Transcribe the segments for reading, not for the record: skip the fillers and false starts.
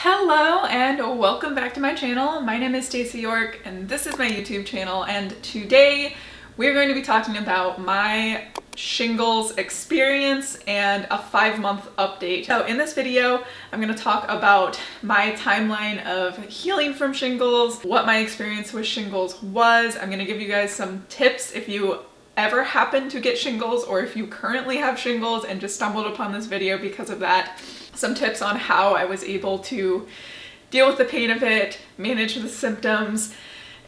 Hello and welcome back to my channel. My name is Stacey York and this is my YouTube channel, and today we're going to be talking about my shingles experience and a 5-month update. So in this video, I'm going to talk about my timeline of healing from shingles, what my experience with shingles was. I'm going to give you guys some tips if you ever happen to get shingles or if you currently have shingles and just stumbled upon this video because of that. Some tips on how I was able to deal with the pain of it, manage the symptoms,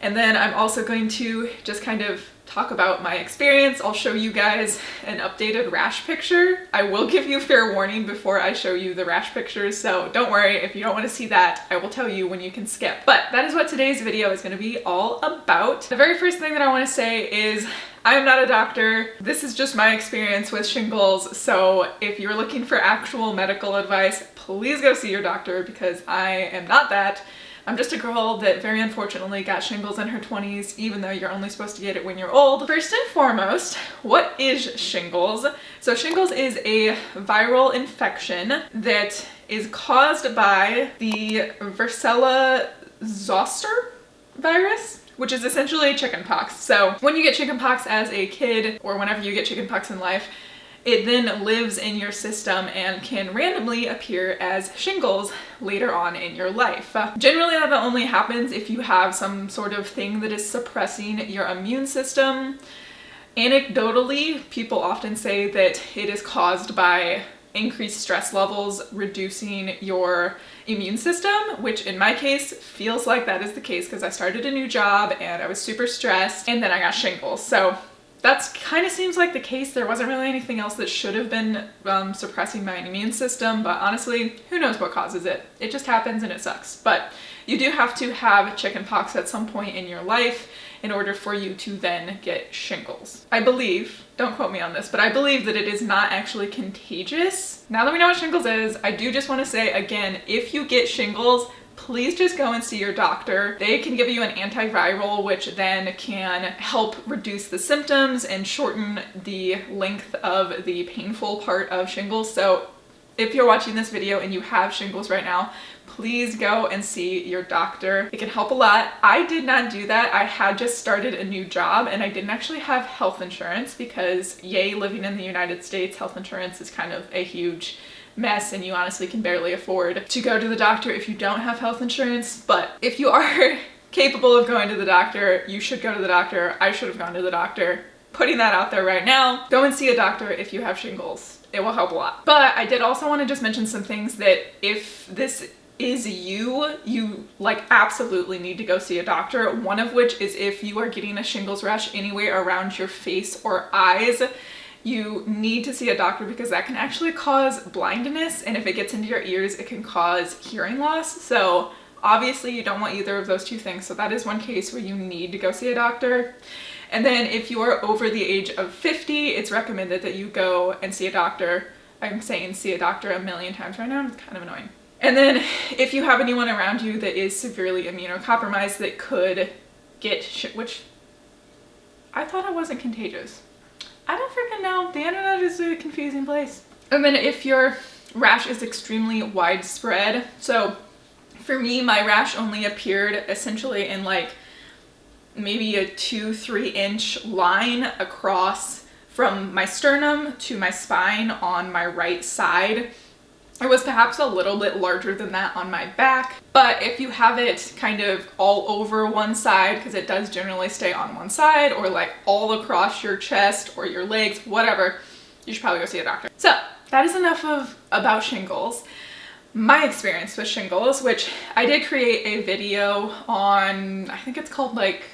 and then I'm also going to just kind of talk about my experience. I'll show you guys an updated rash picture. I will give you fair warning before I show you the rash pictures, so don't worry if you don't want to see that. I will tell you when you can skip. But that is what today's video is going to be all about. The very first thing that I want to say is I am not a doctor. This is just my experience with shingles, so if you're looking for actual medical advice, please go see your doctor because I am not that. I'm just a girl that very unfortunately got shingles in her 20s, even though you're only supposed to get it when you're old. First and foremost, what is shingles? So shingles is a viral infection that is caused by the Varicella zoster virus, which is essentially chickenpox. So when you get chickenpox as a kid, or whenever you get chickenpox in life, it then lives in your system and can randomly appear as shingles later on in your life. Generally, that only happens if you have some sort of thing that is suppressing your immune system. Anecdotally, people often say that it is caused by increased stress levels reducing your immune system, which in my case feels like that is the case because I started a new job and I was super stressed and then I got shingles. So that's kind of seems like the case. There wasn't really anything else that should have been suppressing my immune system, but honestly, who knows what causes it? It just happens and it sucks. But you do have to have chickenpox at some point in your life in order for you to then get shingles. I believe, don't quote me on this, but I believe that it is not actually contagious. Now that we know what shingles is, I do just want to say again, if you get shingles, please just go and see your doctor. They can give you an antiviral, which then can help reduce the symptoms and shorten the length of the painful part of shingles. So if you're watching this video and you have shingles right now, please go and see your doctor. It can help a lot. I did not do that. I had just started a new job and I didn't actually have health insurance because, yay, living in the United States, health insurance is kind of a huge mess and you honestly can barely afford to go to the doctor if you don't have health insurance. But if you are capable of going to the doctor, you should go to the doctor. I should have gone to the doctor. Putting that out there right now. Go and see a doctor if you have shingles. It will help a lot. But I did also want to just mention some things that if this is you like absolutely need to go see a doctor. One of which is if you are getting a shingles rash anywhere around your face or eyes, you need to see a doctor because that can actually cause blindness, and if it gets into your ears, it can cause hearing loss. So obviously you don't want either of those two things. So that is one case where you need to go see a doctor. And then if you are over the age of 50, it's recommended that you go and see a doctor. I'm saying see a doctor a million times right now. It's kind of annoying. And then if you have anyone around you that is severely immunocompromised that could get which I thought it wasn't contagious. I don't freaking know. The internet is a confusing place. And then if your rash is extremely widespread, so for me, my rash only appeared essentially in like maybe a 2-3 inch line across from my sternum to my spine on my right side. It was perhaps a little bit larger than that on my back, but if you have it kind of all over one side, because it does generally stay on one side, or like all across your chest or your legs, whatever, you should probably go see a doctor. So that is enough about shingles. My experience with shingles, which I did create a video on, I think it's called like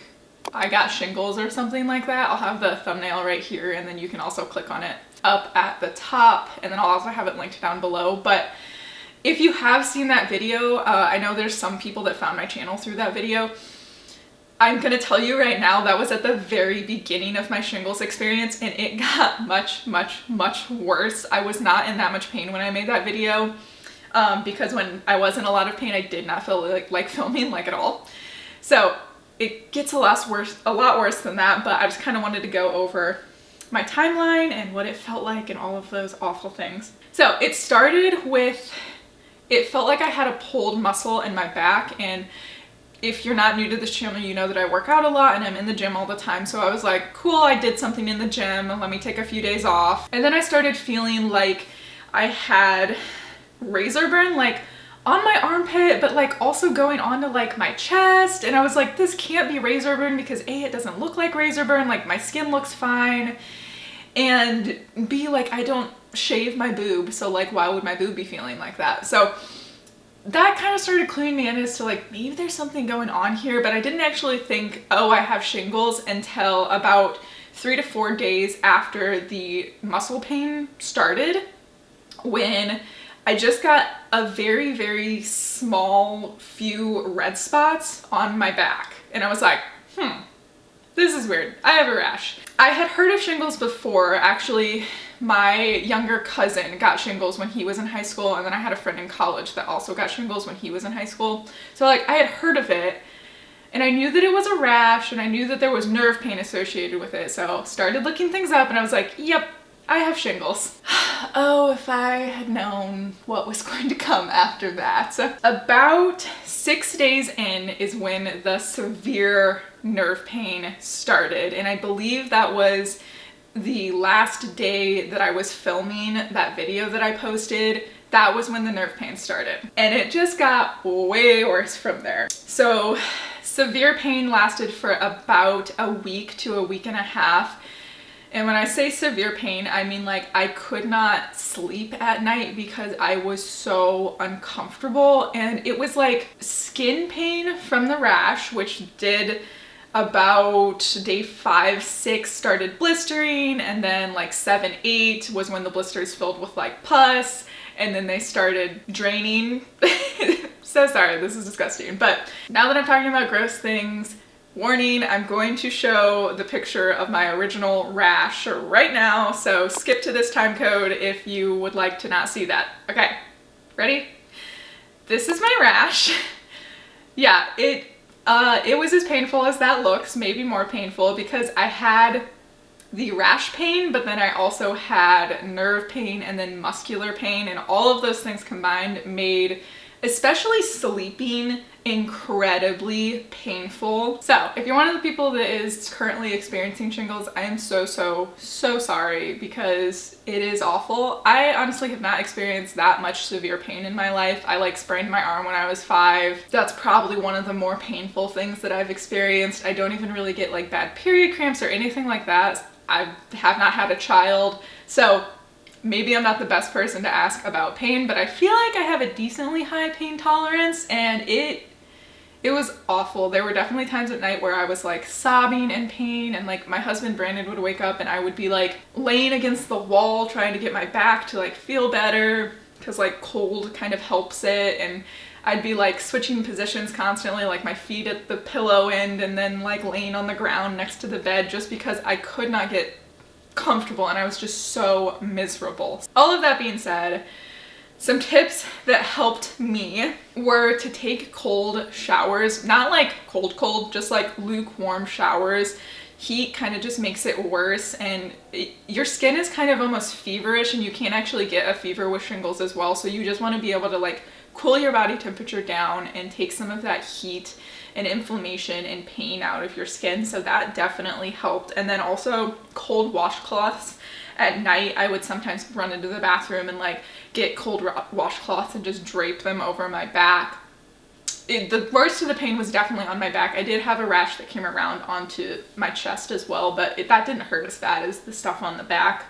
I got shingles or something like that. I'll have the thumbnail right here and then you can also click on it up at the top, and then I'll also have it linked down below. But if you have seen that video, I know there's some people that found my channel through that video. I'm gonna tell you right now, that was at the very beginning of my shingles experience and it got much, much, much worse. I was not in that much pain when I made that video because when I was in a lot of pain, I did not feel like filming like at all. So it gets a lot worse than that, but I just kind of wanted to go over my timeline and what it felt like and all of those awful things. So it started with it felt like I had a pulled muscle in my back. And if you're not new to this channel, you know that I work out a lot and I'm in the gym all the time. So I was like, cool, I did something in the gym, let me take a few days off. And then I started feeling like I had razor burn, like on my armpit, but like also going onto like my chest. And I was like, this can't be razor burn because A, it doesn't look like razor burn, like my skin looks fine. And B, like I don't shave my boob, so like why would my boob be feeling like that? So that kind of started cluing me in as to like, maybe there's something going on here, but I didn't actually think, oh, I have shingles until about 3 to 4 days after the muscle pain started, when I just got a very, very small few red spots on my back. And I was like, this is weird. I have a rash. I had heard of shingles before. Actually, my younger cousin got shingles when he was in high school, and then I had a friend in college that also got shingles when he was in high school. So like I had heard of it, and I knew that it was a rash, and I knew that there was nerve pain associated with it. So started looking things up, and I was like, yep, I have shingles. Oh, if I had known what was going to come after that. So about 6 days in is when the severe nerve pain started. And I believe that was the last day that I was filming that video that I posted. That was when the nerve pain started. And it just got way worse from there. So severe pain lasted for about a week to a week and a half. And when I say severe pain, I mean like I could not sleep at night because I was so uncomfortable. And it was like skin pain from the rash, which did about day 5, 6 started blistering, and then like 7, 8 was when the blisters filled with like pus, and then they started draining. So sorry, this is disgusting. But now that I'm talking about gross things, warning, I'm going to show the picture of my original rash right now, so skip to this time code if you would like to not see that. Okay, ready? This is my rash. Yeah, it was as painful as that looks, maybe more painful, because I had the rash pain, but then I also had nerve pain and then muscular pain, and all of those things combined made especially sleeping incredibly painful. So if you're one of the people that is currently experiencing shingles, I am so sorry, because it is awful. I honestly have not experienced that much severe pain in my life. I like sprained my arm when I was 5. That's probably one of the more painful things that I've experienced. I don't even really get like bad period cramps or anything like that. I have not had a child, so maybe I'm not the best person to ask about pain, but I feel like I have a decently high pain tolerance, and it was awful. There were definitely times at night where I was like sobbing in pain, and like my husband Brandon would wake up and I would be like laying against the wall trying to get my back to like feel better, because like cold kind of helps it, and I'd be like switching positions constantly, like my feet at the pillow end and then like laying on the ground next to the bed, just because I could not get comfortable and I was just so miserable. All of that being said, some tips that helped me were to take cold showers, not like cold, just like lukewarm showers. Heat kind of just makes it worse, and your skin is kind of almost feverish, and you can't actually get a fever with shingles as well. So you just want to be able to like cool your body temperature down and take some of that heat and inflammation and pain out of your skin. So that definitely helped. And then also cold washcloths. At night, I would sometimes run into the bathroom and like get cold washcloths and just drape them over my back. The worst of the pain was definitely on my back. I did have a rash that came around onto my chest as well, but that didn't hurt as bad as the stuff on the back.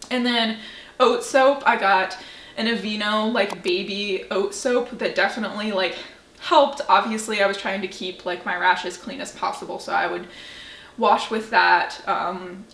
And then oat soap. I got an Aveeno like baby oat soap that definitely like helped. Obviously I was trying to keep like my rash as clean as possible, so I would wash with that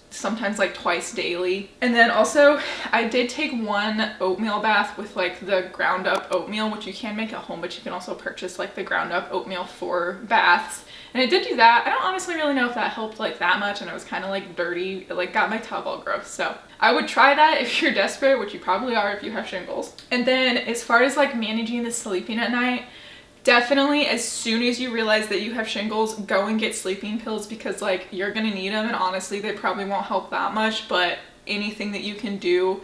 sometimes like twice daily. And then also I did take one oatmeal bath with like the ground up oatmeal, which you can make at home, but you can also purchase like the ground up oatmeal for baths. And I did do that. I don't honestly really know if that helped like that much, and it was kind of like dirty. It like got my tub all gross. So I would try that if you're desperate, which you probably are if you have shingles. And then as far as like managing the sleeping at night, definitely as soon as you realize that you have shingles, go and get sleeping pills, because like you're gonna need them, and honestly they probably won't help that much, but anything that you can do,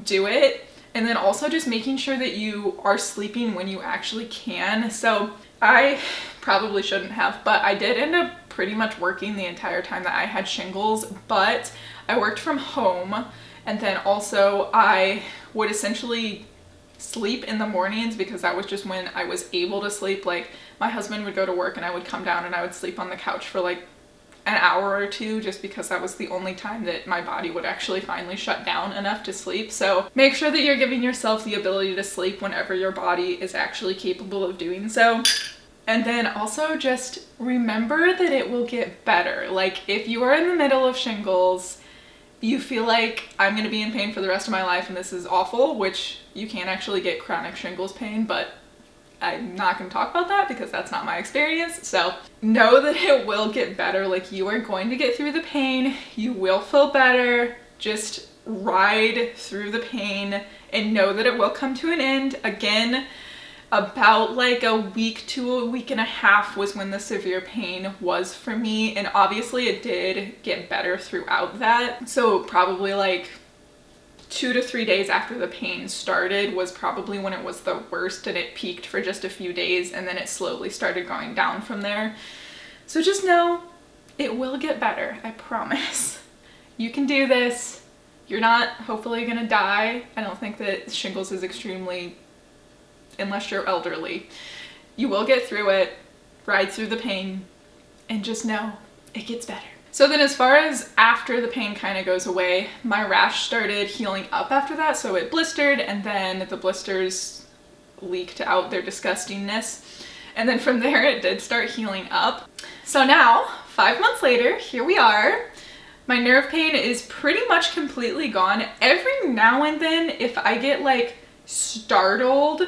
do it. And then also just making sure that you are sleeping when you actually can. So I probably shouldn't have, but I did end up pretty much working the entire time that I had shingles, but I worked from home, and then also I would essentially sleep in the mornings because that was just when I was able to sleep. Like my husband would go to work and I would come down and I would sleep on the couch for like an hour or two, just because that was the only time that my body would actually finally shut down enough to sleep. So make sure that you're giving yourself the ability to sleep whenever your body is actually capable of doing so. And then also just remember that it will get better. Like if you are in the middle of shingles, you feel like I'm gonna be in pain for the rest of my life and this is awful, which you can actually get chronic shingles pain, but I'm not gonna talk about that because that's not my experience. So know that it will get better. Like you are going to get through the pain. You will feel better. Just ride through the pain and know that it will come to an end. Again, about like a week to a week and a half was when the severe pain was for me. And obviously it did get better throughout that. So probably like 2 to 3 days after the pain started was probably when it was the worst, and it peaked for just a few days and then it slowly started going down from there. So just know it will get better, I promise. You can do this. You're not hopefully gonna die. I don't think that shingles is extremely, unless you're elderly. You will get through it, ride through the pain, and just know it gets better. So then as far as after the pain kind of goes away, my rash started healing up after that. So it blistered and then the blisters leaked out their disgustingness. And then from there it did start healing up. So now, 5 months later, here we are. My nerve pain is pretty much completely gone. Every now and then if I get like startled,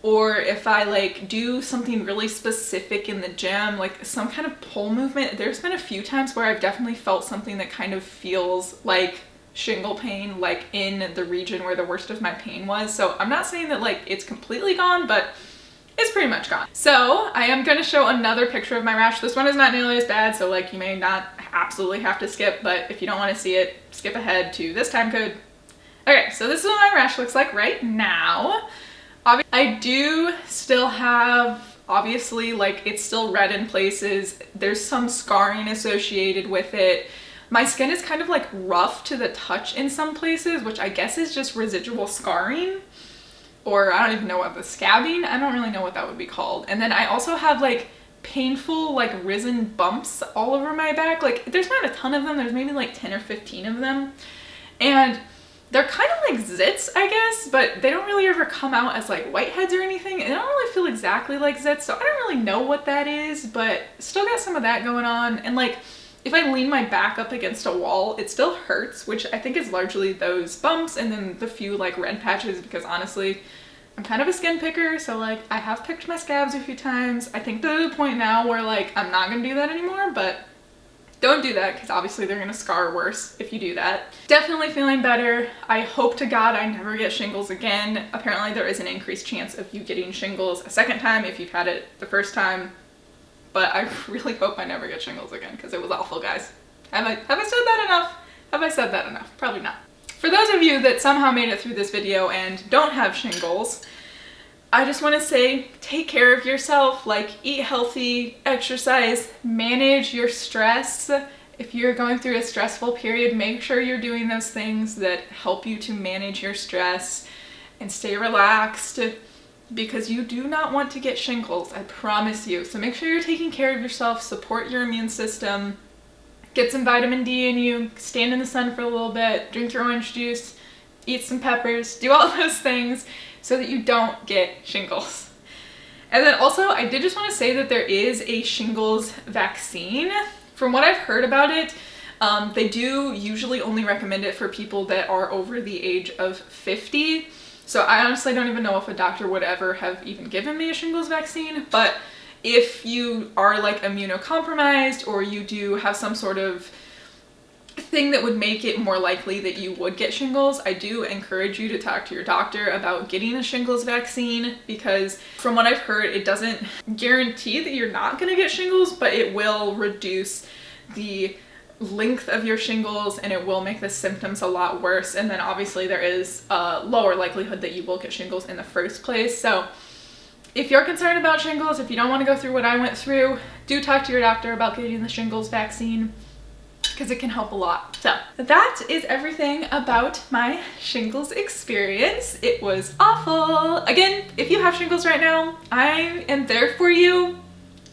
or if I like do something really specific in the gym, like some kind of pull movement, there's been a few times where I've definitely felt something that kind of feels like shingle pain, like in the region where the worst of my pain was. So I'm not saying that like it's completely gone, but it's pretty much gone. So I am gonna show another picture of my rash. This one is not nearly as bad, so like you may not absolutely have to skip, but if you don't wanna see it, skip ahead to this time code. Okay, so this is what my rash looks like right now. I do still have, obviously, like it's still red in places. There's some scarring associated with it. My skin is kind of like rough to the touch in some places, which I guess is just residual scarring, or I don't even know what the scabbing, I don't really know what that would be called. And then I also have like painful like risen bumps all over my back. Like there's not a ton of them, there's maybe like 10 or 15 of them. And they're kind of like zits, I guess, but they don't really ever come out as like whiteheads or anything. And they don't really feel exactly like zits, so I don't really know what that is, but still got some of that going on. And like, if I lean my back up against a wall, it still hurts, which I think is largely those bumps and then the few like red patches, because honestly, I'm kind of a skin picker, so like I have picked my scabs a few times. I think to the point now where like I'm not gonna do that anymore, but don't do that because obviously they're gonna scar worse if you do that. Definitely feeling better. I hope to God I never get shingles again. Apparently there is an increased chance of you getting shingles a second time if you've had it the first time. But I really hope I never get shingles again because it was awful, guys. Have I said that enough? Have I said that enough? Probably not. For those of you that somehow made it through this video and don't have shingles, I just want to say, take care of yourself, like eat healthy, exercise, manage your stress. If you're going through a stressful period, make sure you're doing those things that help you to manage your stress and stay relaxed, because you do not want to get shingles, I promise you. So make sure you're taking care of yourself, support your immune system, get some vitamin D in you, stand in the sun for a little bit, drink your orange juice, eat some peppers, do all those things so that you don't get shingles. And then also, I did just want to say that there is a shingles vaccine. From what I've heard about it, they do usually only recommend it for people that are over the age of 50. So I honestly don't even know if a doctor would ever have even given me a shingles vaccine, but if you are like immunocompromised or you do have some sort of thing that would make it more likely that you would get shingles, I do encourage you to talk to your doctor about getting a shingles vaccine, because from what I've heard, it doesn't guarantee that you're not going to get shingles, but it will reduce the length of your shingles, and it will make the symptoms a lot worse. And then obviously there is a lower likelihood that you will get shingles in the first place. So if you're concerned about shingles, if you don't want to go through what I went through, do talk to your doctor about getting the shingles vaccine, because it can help a lot. So that is everything about my shingles experience. It was awful. Again, if you have shingles right now, I am there for you.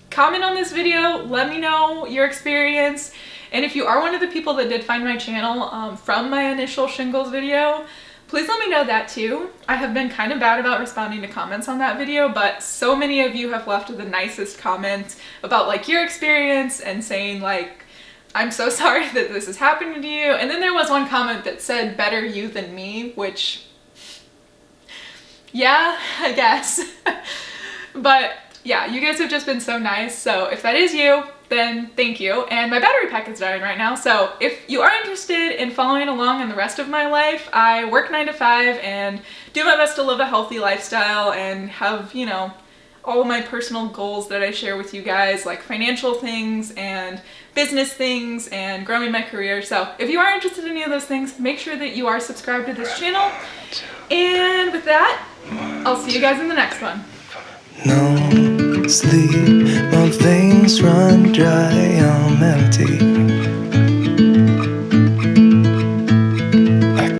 Comment on this video, let me know your experience. And if you are one of the people that did find my channel from my initial shingles video, please let me know that too. I have been kind of bad about responding to comments on that video, but so many of you have left the nicest comments about like your experience and saying like, I'm so sorry that this is happening to you. And then there was one comment that said, better you than me, which, yeah, I guess. But yeah, you guys have just been so nice. So if that is you, then thank you. And my battery pack is dying right now. So if you are interested in following along in the rest of my life, I work 9 to 5 and do my best to live a healthy lifestyle and have, you know, all of my personal goals that I share with you guys, like financial things and business things and growing my career. So if you are interested in any of those things, make sure that you are subscribed to this channel. And with that, I'll see you guys in the next one. No sleep, my veins run dry, I'm empty.